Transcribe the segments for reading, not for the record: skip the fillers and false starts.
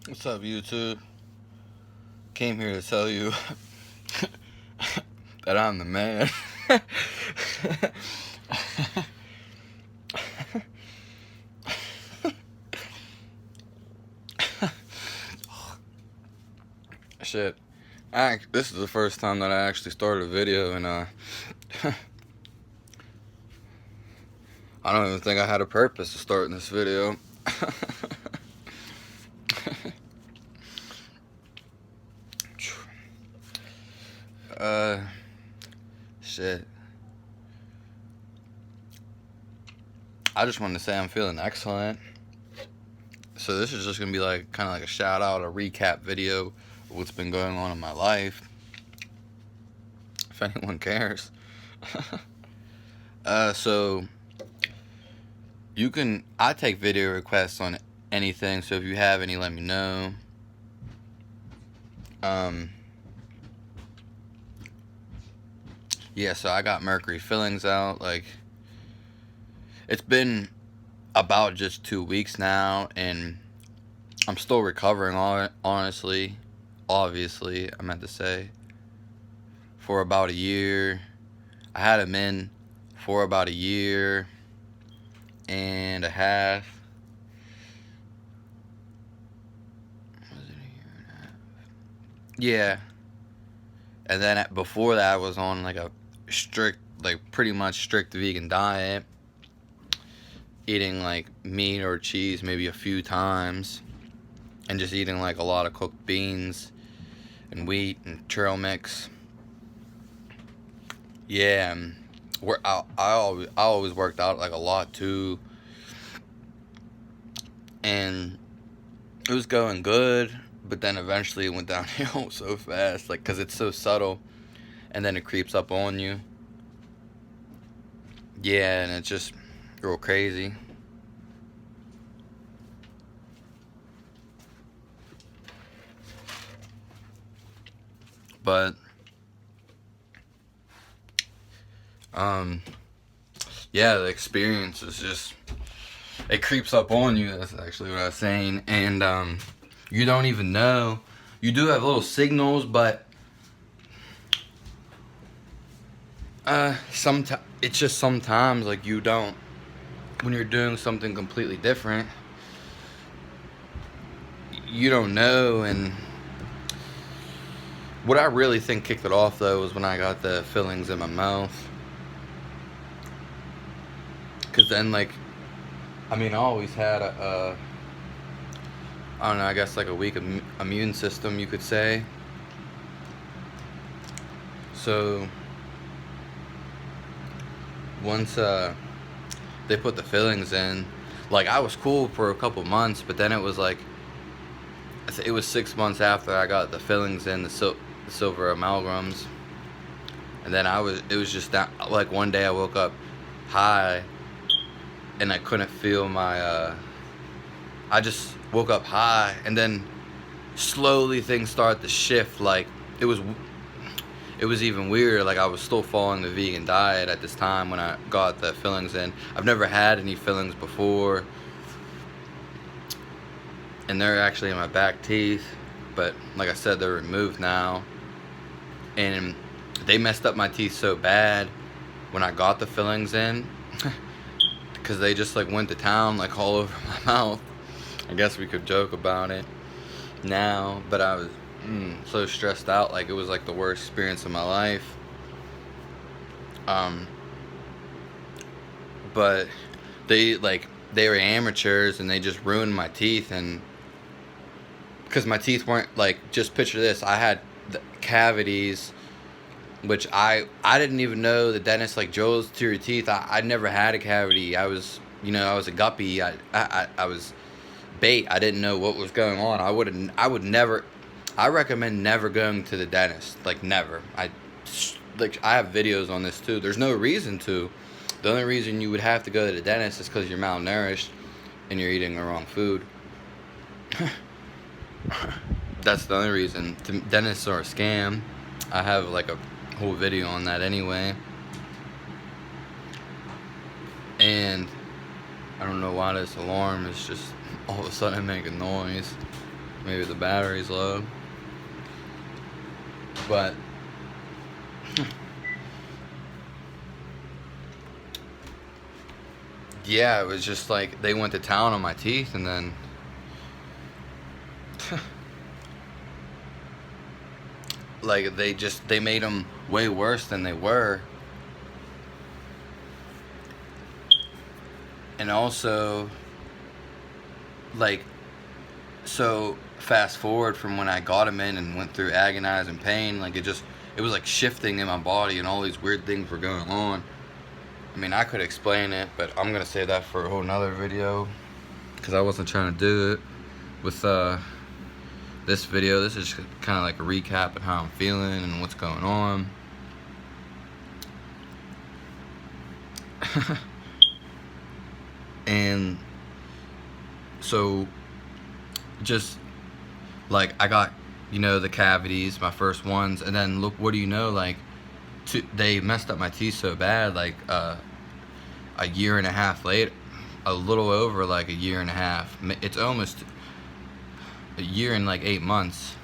What's up, YouTube? Came here to tell you that I'm the man. Shit. This is the first time that I actually started a video, and I don't even think I had a purpose to starting this video. Shit. I just wanted to say I'm feeling excellent. So this is just gonna be like kind of like a shout out, a recap video of what's been going on in my life, if anyone cares. So I take video requests on anything, so if you have any, let me know. Yeah, so I got mercury fillings out. Like, it's been about just 2 weeks now, and I'm still recovering on it, honestly. Obviously, I meant to say. For about a year. I had them in for about a year and a half. Was it a year and a half? Yeah. And then before that, I was on like a strict, like pretty much strict vegan diet. Eating like meat or cheese maybe a few times. And just eating like a lot of cooked beans and wheat and trail mix. Yeah. I always worked out like a lot too. And it was going good, but then eventually it went downhill so fast, like, because it's so subtle, and then it creeps up on you. Yeah, and it's just real crazy. But yeah, the experience is just, it creeps up on you. That's actually what I was saying. And you don't even know. You do have little signals, but it's just sometimes like you don't, when you're doing something completely different, you don't know. And what I really think kicked it off though was when I got the fillings in my mouth. Cause then, like, I mean, I always had I don't know, I guess like a weak immune system, you could say. So once they put the fillings in, like, I was cool for a couple months, but then it was like, it was 6 months after I got the fillings in, the silver amalgams, and then it was just that, like, one day I woke up high, and I couldn't feel my, I just woke up high, and then slowly things started to shift. Like, it was even weirder. Like, I was still following the vegan diet at this time when I got the fillings in. I've never had any fillings before, and they're actually in my back teeth, but like I said, they're removed now. And they messed up my teeth so bad when I got the fillings in, because they just like went to town, like, all over my mouth. I guess we could joke about it now, but I was so stressed out. Like, it was like the worst experience of my life. But they were amateurs, and they just ruined my teeth. And because my teeth weren't, like, just picture this, I had cavities, which I didn't even know the dentist, like, drills to your teeth. I never had a cavity. I was a guppy. I was bait. I didn't know what was going on. I would never, I recommend never going to the dentist. Like, never. I have videos on this too. There's no reason to. The only reason you would have to go to the dentist is because you're malnourished and you're eating the wrong food. That's the only reason. Dentists are a scam. I have like a whole video on that anyway. And I don't know why this alarm is just all of a sudden making noise. Maybe the battery's low. But yeah, it was just like they went to town on my teeth, and then like they made them way worse than they were. And also, like, so fast forward from when I got them in and went through agonizing pain, like it was like shifting in my body, and all these weird things were going on. I mean, I could explain it, but I'm gonna say that for a whole nother video, because I wasn't trying to do it with this video. This is kind of like a recap of how I'm feeling and what's going on. And so just like I got, the cavities, my first ones, and then look, what do you know, like they messed up my teeth so bad, like a year and a half later, a little over like a year and a half, it's almost a year and like 8 months,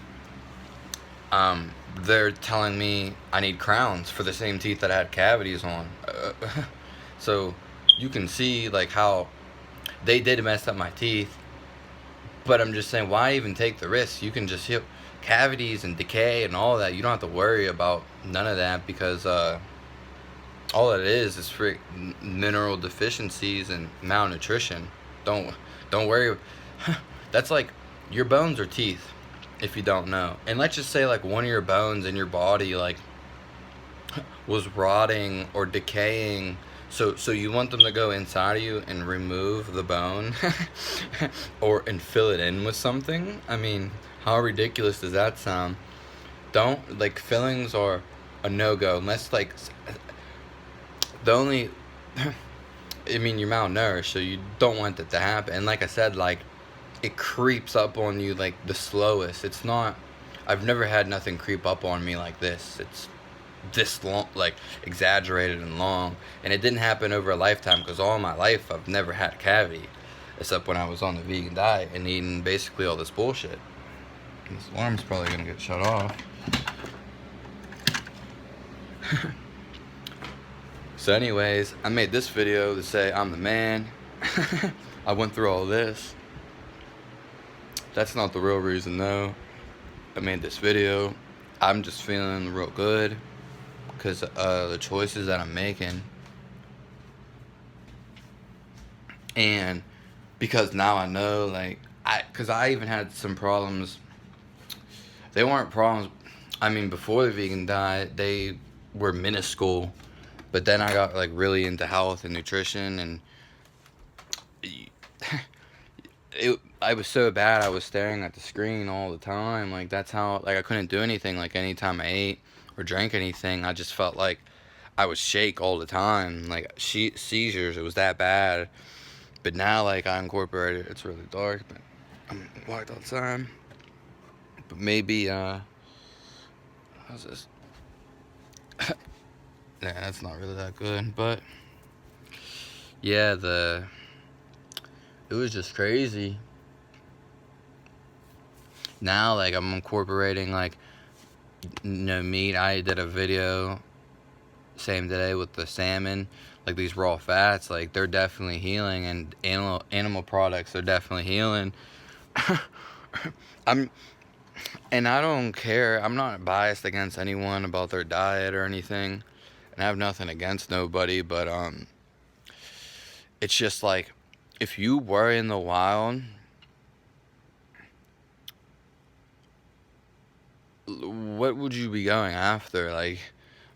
they're telling me I need crowns for the same teeth that I had cavities on. So you can see like how they did mess up my teeth, but I'm just saying, why even take the risk? You can just heal cavities and decay and all that. You don't have to worry about none of that, because all it is mineral deficiencies and malnutrition. Don't worry. That's like your bones are teeth, if you don't know. And let's just say like one of your bones in your body like was rotting or decaying. So you want them to go inside of you and remove the bone and fill it in with something? I mean, how ridiculous does that sound? Don't, like, fillings are a no-go unless like the only I mean, you're malnourished, so you don't want that to happen. And like I said, like, it creeps up on you like the slowest. It's not, I've never had nothing creep up on me like this. It's this long, like exaggerated and long, and it didn't happen over a lifetime, because all my life I've never had a cavity, except when I was on the vegan diet and eating basically all this bullshit. And this alarm's probably gonna get shut off. So anyways, I made this video to say I'm the man. I went through all this. That's not the real reason though. I made this video. I'm just feeling real good because the choices that I'm making, and because now I know, like, because I even had some problems. They weren't problems, I mean, before the vegan diet they were minuscule, but then I got like really into health and nutrition, and I was so bad I was staring at the screen all the time. Like, that's how, like, I couldn't do anything. Like, anytime I ate or drank anything, I just felt like I would shake all the time, like seizures. It was that bad. But now, like, I incorporated, it's really dark, but I'm walked outside. But maybe how's this? Yeah, that's not really that good. But yeah, it was just crazy. Now, like, I'm incorporating, like, meat. I did a video same day with the salmon, like, these raw fats, like, they're definitely healing, and animal products are definitely healing. And I don't care. I'm not biased against anyone about their diet or anything, and I have nothing against nobody, but it's just like, if you were in the wild, what would you be going after? Like,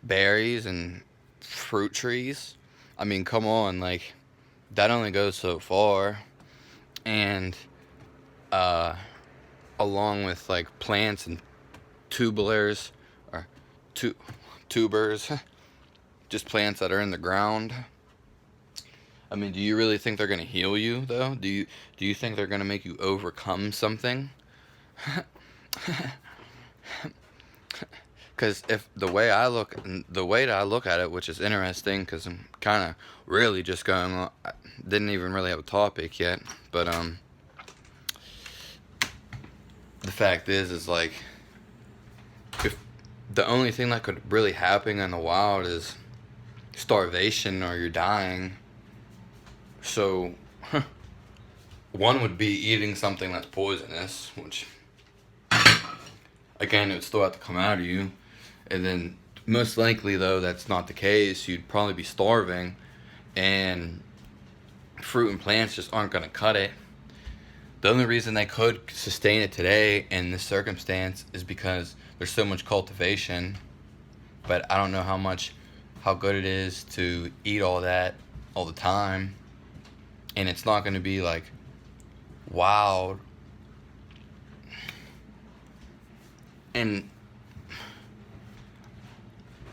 berries and fruit trees? I mean, come on, like, that only goes so far. And along with like plants and tubulars, or tubers, just plants that are in the ground. I mean, do you really think they're gonna heal you though? Do you think they're gonna make you overcome something? Because if the way that I look at it, which is interesting, because I'm kind of really just going on, I didn't even really have a topic yet, but the fact is like, if the only thing that could really happen in the wild is starvation or you're dying. So, one would be eating something that's poisonous, which, again, it would still have to come out of you. And then, most likely, though, that's not the case. You'd probably be starving, and fruit and plants just aren't going to cut it. The only reason they could sustain it today in this circumstance is because there's so much cultivation. But I don't know how good it is to eat all that all the time. And it's not going to be like wild. And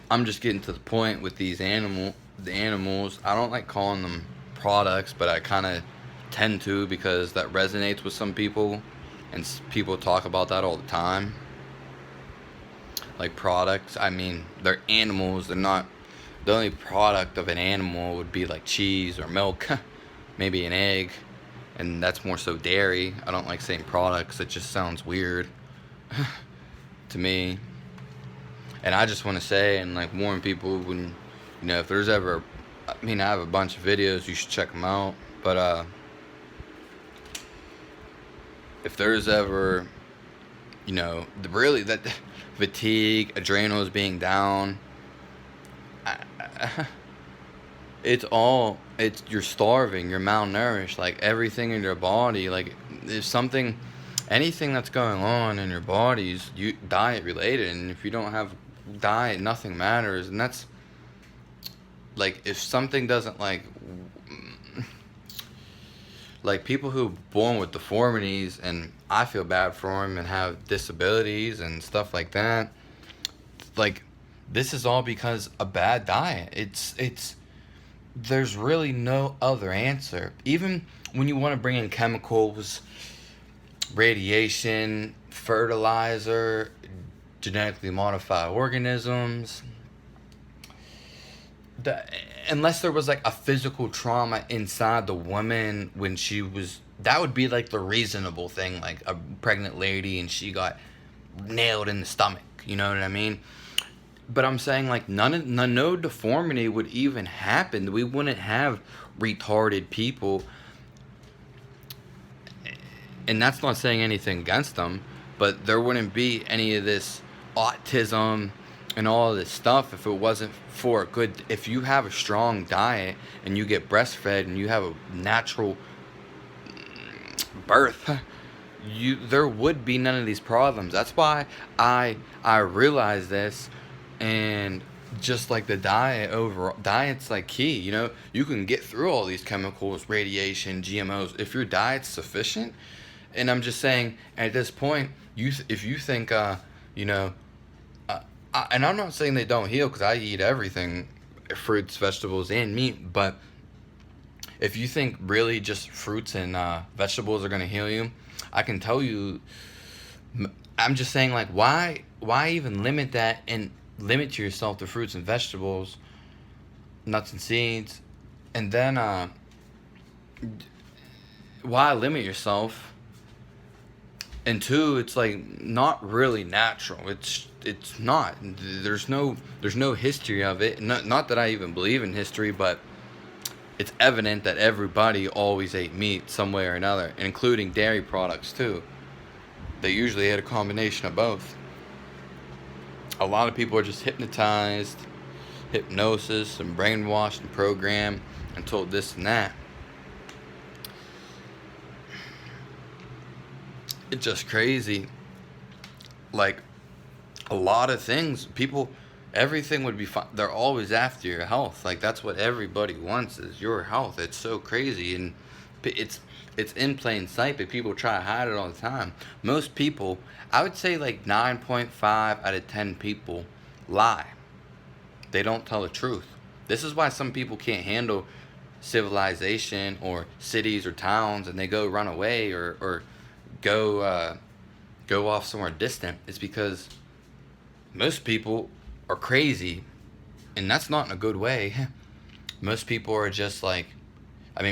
I'm just getting to the point with the animals. I don't like calling them products, but I kind of tend to, because that resonates with some people, and people talk about that all the time. Like products, I mean, they're animals. They're not, the only product of an animal would be like cheese or milk, maybe an egg, and that's more so dairy. I don't like saying products. It just sounds weird to me. And I just want to say and like warn people, when, if there's ever, I have a bunch of videos, you should check them out. But if there's ever, really that fatigue, adrenals being down, it's you're starving, you're malnourished, like everything in your body, like if anything that's going on in your body is diet related, and if you don't have diet, nothing matters. And that's like, if something doesn't like people who are born with deformities, and I feel bad for them, and have disabilities and stuff like that, like this is all because a bad diet. There's really no other answer. Even when you want to bring in chemicals, radiation, fertilizer, genetically modified organisms, unless there was like a physical trauma inside the woman when she was, that would be like the reasonable thing, like a pregnant lady and she got nailed in the stomach, you know what I mean? But I'm saying like no deformity would even happen. We wouldn't have retarded people. And that's not saying anything against them, but there wouldn't be any of this autism and all of this stuff if it wasn't for if you have a strong diet and you get breastfed and you have a natural birth, there would be none of these problems. That's why I realize this. And just like the diet's like key. You can get through all these chemicals, radiation, GMOs, if your diet's sufficient. And I'm just saying, at this point, if you think, and I'm not saying they don't heal, because I eat everything, fruits, vegetables, and meat. But if you think really just fruits and vegetables are going to heal you, I can tell you, I'm just saying, like, why even limit that and limit yourself to fruits and vegetables, nuts and seeds, and then why limit yourself? And two, it's like not really natural. It's not. There's no history of it. Not that I even believe in history, but it's evident that everybody always ate meat some way or another, including dairy products too. They usually had a combination of both. A lot of people are just hypnosis, and brainwashed and programmed and told this and that. It's just crazy. Like, a lot of things, everything would be fine. They're always after your health. Like, that's what everybody wants, is your health. It's so crazy, and it's in plain sight, but people try to hide it all the time. Most people, I would say like 9.5 out of 10 people lie. They don't tell the truth. This is why some people can't handle civilization or cities or towns, and they go run away or go off somewhere distant. It's because most people are crazy, and that's not in a good way. Most people are just like,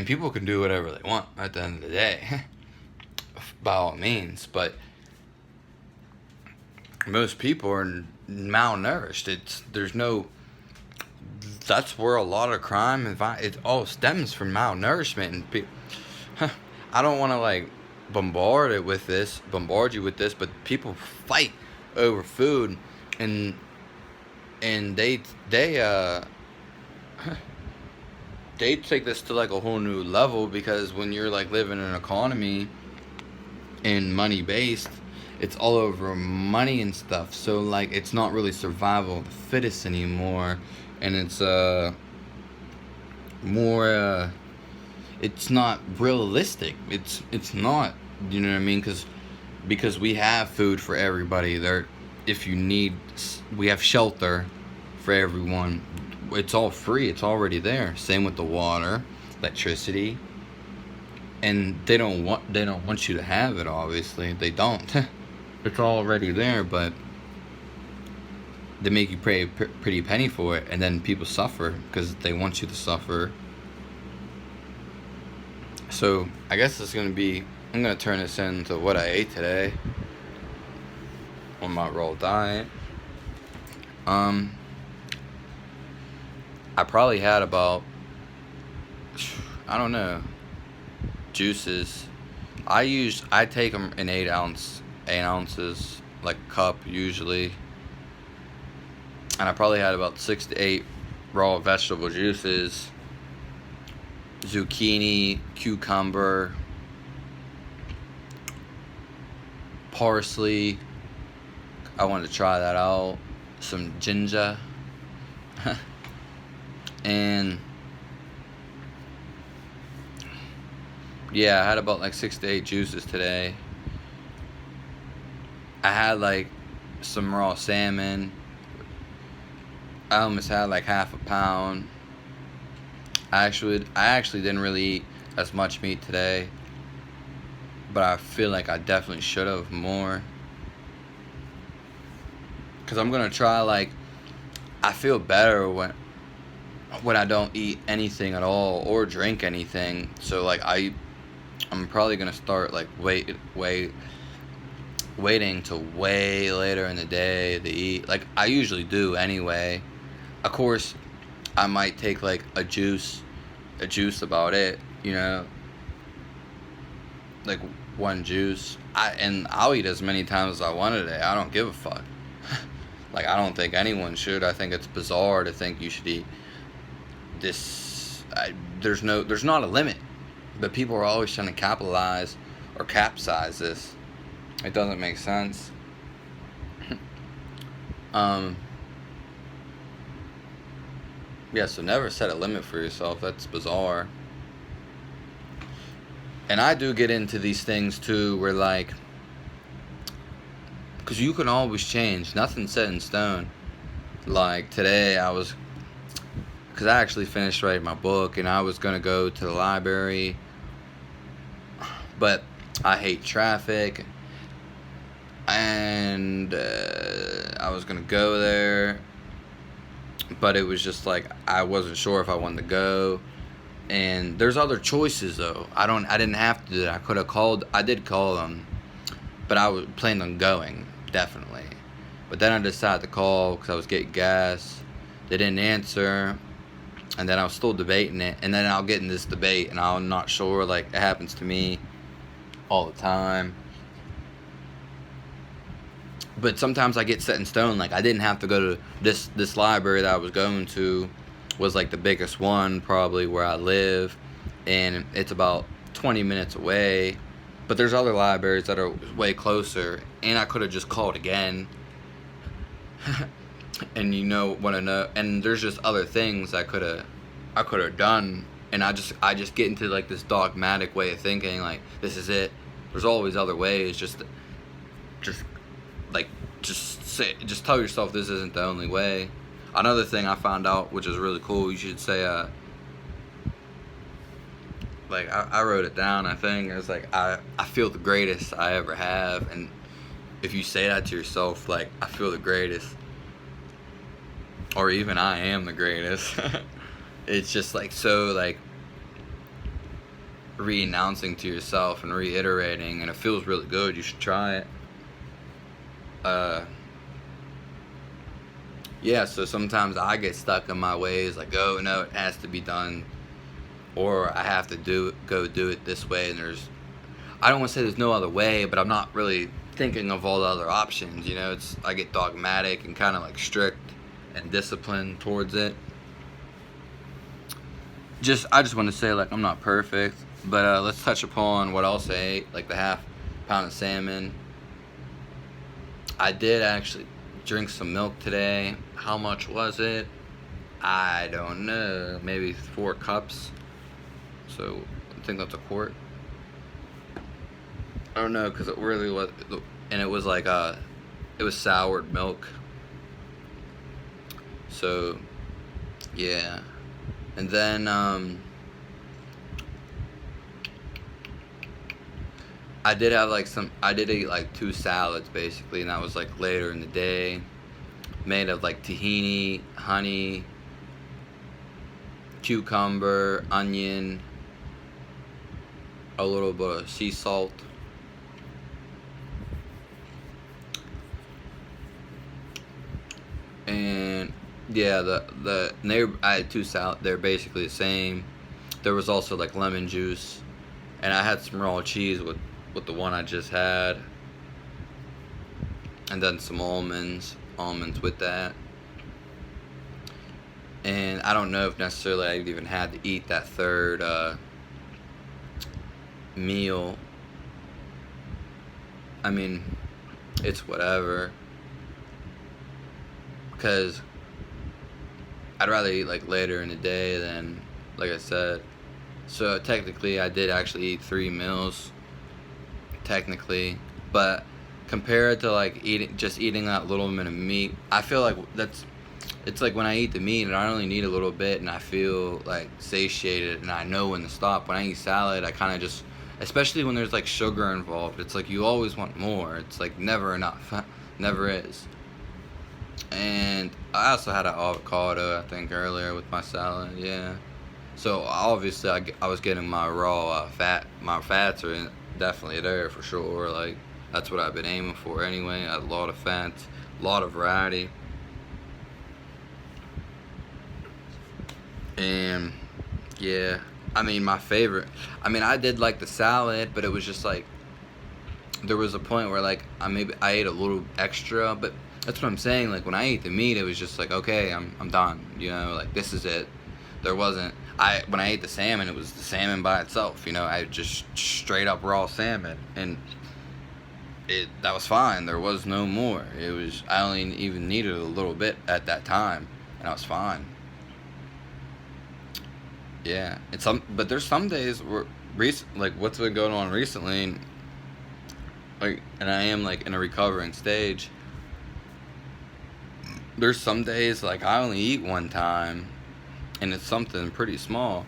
people can do whatever they want at the end of the day, by all means, but most people are malnourished. That's where a lot of crime and it all stems from malnourishment. And I don't want to like bombard you with this, but people fight over food, and they they take this to like a whole new level, because when you're like living in an economy and money based, it's all over money and stuff. So like it's not really survival of the fittest anymore, and it's more it's not realistic. It's not, you know what I mean? Because we have food for everybody. If you need, we have shelter for everyone. It's all free. It's already there. Same with the water, electricity, and they don't want you to have it. Obviously, they don't. It's already there, but they make you pay a pretty penny for it, and then people suffer because they want you to suffer. So I guess I'm gonna turn this into what I ate today on my raw diet. I probably had about, I don't know, juices. I take them in 8 ounces, like a cup usually. And I probably had about 6 to 8 raw vegetable juices. Zucchini, cucumber, parsley. I wanted to try that out. Some ginger. And yeah, I had about like 6 to 8 juices today. I had like some raw salmon. I almost had like half a pound. I actually didn't really eat as much meat today, but I feel like I definitely should have more. Cause I'm gonna try, like, I feel better when I don't eat anything at all or drink anything. So like I'm probably gonna start like waiting till way later in the day to eat. Like I usually do anyway. Of course, I might take like a juice about it, you know, like one juice. I'll eat as many times as I want today. I don't give a fuck. Like I don't think anyone should. I think it's bizarre to think you should eat this. There's not a limit, but people are always trying to capitalize or capsize this. It doesn't make sense. Yeah, so never set a limit for yourself. That's bizarre. And I do get into these things too, where like, because you can always change. Nothing's set in stone. Like today, because I actually finished writing my book, and I was going to go to the library, but I hate traffic, and I was going to go there, but it was just like, I wasn't sure if I wanted to go. And there's other choices though. I didn't have to do that. I did call them, but I was planning on going, definitely. But then I decided to call because I was getting gas. They didn't answer, and then I was still debating it. And then I'll get in this debate, and I'm not sure. Like, it happens to me all the time. But sometimes I get set in stone. Like, I didn't have to go to this library that I was going to. Was like the biggest one probably where I live, and it's about 20 minutes away. But there's other libraries that are way closer, and I could have just called again. And and there's just other things I could have done, and I just get into like this dogmatic way of thinking, like this is it. There's always other ways. Just tell yourself this isn't the only way. Another thing I found out, which is really cool, you should say, like, I wrote it down, I think. It was like, I feel the greatest I ever have. And if you say that to yourself, like, I feel the greatest, or even I am the greatest, it's just, like, so, like, re-announcing to yourself and reiterating, and it feels really good. You should try it. Yeah, so sometimes I get stuck in my ways, like, oh no, it has to be done, or I have to go do it this way, and I don't want to say there's no other way, but I'm not really thinking of all the other options. I get dogmatic and kind of like strict and disciplined towards it. I just want to say, like, I'm not perfect, but let's touch upon what else I ate, like the half pound of salmon. I did actually drink some milk today. How much was it? I don't know. Maybe 4 cups. So I think that's a quart. I don't know, because it really was, and it was like it was soured milk. So yeah, and then I did eat like 2 salads basically, and that was like later in the day, made of like tahini, honey, cucumber, onion, a little bit of sea salt. And yeah, I had 2 salads. They're basically the same. There was also like lemon juice, and I had some raw cheese with the one I just had, and then some almonds with that. And I don't know if necessarily I even had to eat that third meal. I mean, it's whatever, because I'd rather eat like later in the day than, like I said. So technically, I did actually eat 3 meals. Technically, but compared to like eating that little bit of meat, I feel like it's like when I eat the meat and I only need a little bit and I feel like satiated and I know when to stop. When I eat salad, I kind of just, especially when there's like sugar involved, it's like you always want more. It's like never enough. Never is. And I also had an avocado, I think, earlier with my salad. Yeah. So obviously, I was getting my raw fat. My fats are definitely there for sure. Like, that's what I've been aiming for anyway. A lot of fats, a lot of variety, and yeah. I mean, my favorite. I mean, I did like the salad, but it was just like there was a point where like I ate a little extra, but that's what I'm saying. Like when I ate the meat, it was just like, okay, I'm done. Like this is it. There wasn't. When I ate the salmon, it was the salmon by itself. I just straight up raw salmon, and that was fine. There was no more. I only even needed a little bit at that time, and I was fine. Yeah, but there's some days where like what's been going on recently, like, and I am like in a recovering stage. There's some days like I only eat one time, and it's something pretty small.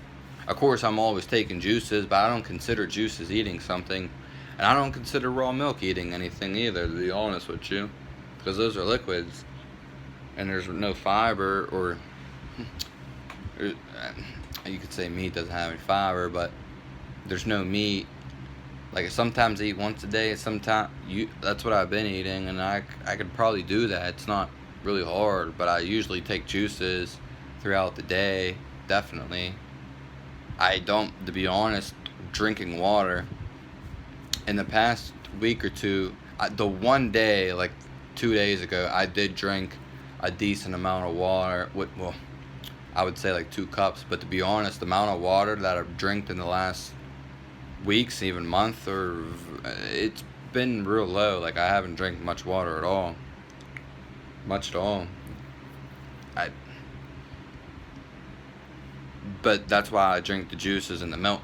Of course, I'm always taking juices, but I don't consider juices eating something, and I don't consider raw milk eating anything either, to be honest with you, because those are liquids, and there's no fiber, or you could say meat doesn't have any fiber, but there's no meat. Like sometimes I eat once a day, sometimes that's what I've been eating, and I could probably do that. It's not really hard, but I usually take juices throughout the day, definitely. I don't, to be honest, drinking water. In the past week or two, the one day, like 2 days ago, I did drink a decent amount of water. Well, I would say like 2 cups, but to be honest, the amount of water that I've drank in the last weeks, even month, or it's been real low. Like I haven't drank much water at all. Much at all. I But that's why I drink the juices and the milk.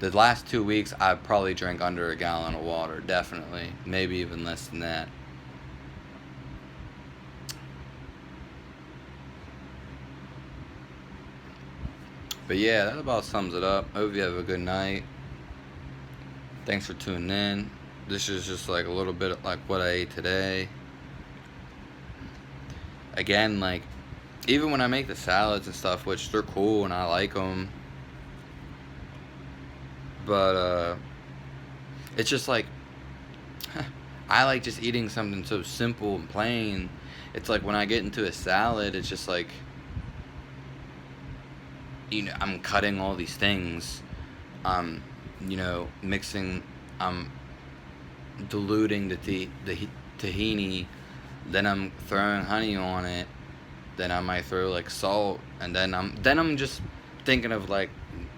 The last 2 weeks I probably drank under a gallon of water, definitely, maybe even less than that. But yeah, that about sums it up. Hope you have a good night. Thanks for tuning in. This is just like a little bit of like what I ate today. Again, like even when I make the salads and stuff, which they're cool and I like them, but it's just like I like just eating something so simple and plain. It's like when I get into a salad, it's just like, I'm cutting all these things. Mixing, I'm diluting the tahini, then I'm throwing honey on it, then I might throw like salt, and then I'm just thinking of like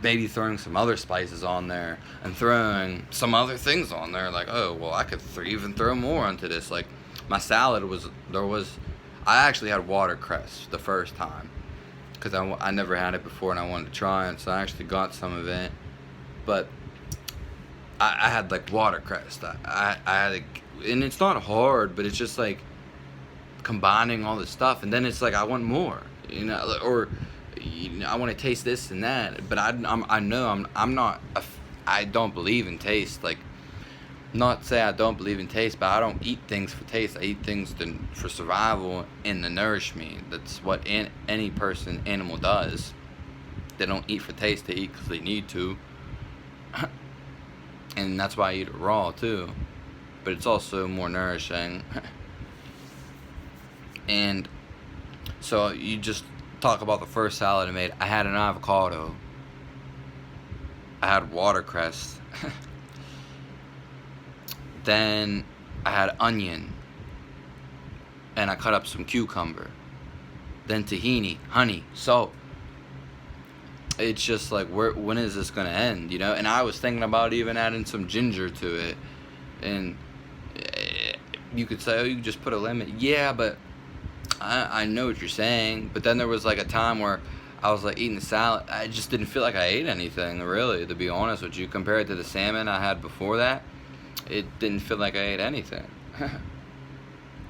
maybe throwing some other spices on there and throwing some other things on there. Like, oh well, I could even throw more onto this. Like my salad I actually had watercress the first time because I never had it before and I wanted to try it, so I actually got some of it. But I had like watercress. I had and it's not hard, but it's just like combining all this stuff, and then it's like I want more, or I want to taste this and that. But I'm not. I don't believe in taste. Like, not say I don't believe in taste, but I don't eat things for taste. I eat things for survival and to nourish me. That's what any animal does. They don't eat for taste. They eat because they need to. And that's why I eat it raw too. But it's also more nourishing. And so you just talk about the first salad I made. I had an avocado. I had watercress. Then I had onion. And I cut up some cucumber. Then tahini, honey, salt. It's just like, when is this gonna end, And I was thinking about even adding some ginger to it. And you could say, oh, you just put a lemon. Yeah, but I know what you're saying. But then there was like a time where I was like eating the salad. I just didn't feel like I ate anything, really, to be honest with you. Compared to the salmon I had before that, it didn't feel like I ate anything.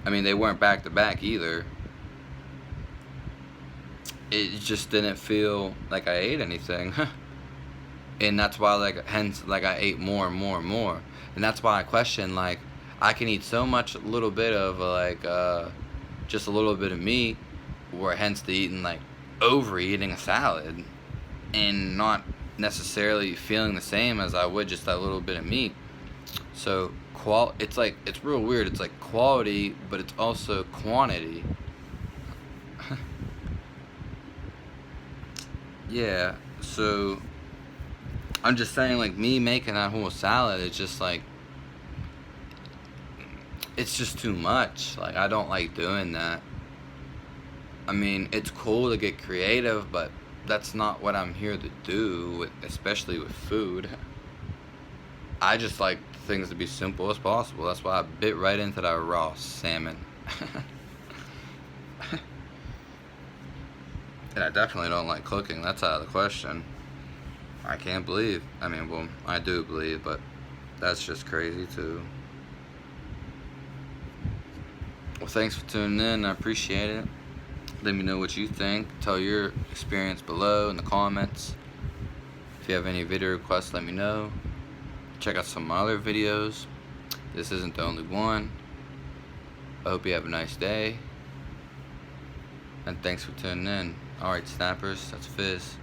I mean, they weren't back to back either. It just didn't feel like I ate anything. And that's why, hence, I ate more and more and more. And that's why I question, I can eat so much, little bit of, just a little bit of meat, or hence the eating, overeating a salad, and not necessarily feeling the same as I would just that little bit of meat. So, it's real weird. It's like quality, but it's also quantity. Yeah, so I'm just saying, me making that whole salad, it's just it's just too much. I don't like doing that. I mean, it's cool to get creative, but that's not what I'm here to do, especially with food. I just like things to be simple as possible. That's why I bit right into that raw salmon. And I definitely don't like cooking. That's out of the question. I can't believe. I mean, well, I do believe, but that's just crazy too. Well, thanks for tuning in. I appreciate it. Let me know what you think. Tell your experience below in the comments. If you have any video requests, let me know. Check out some of my other videos. This isn't the only one. I hope you have a nice day. And thanks for tuning in. Alright, snappers, that's Fizz.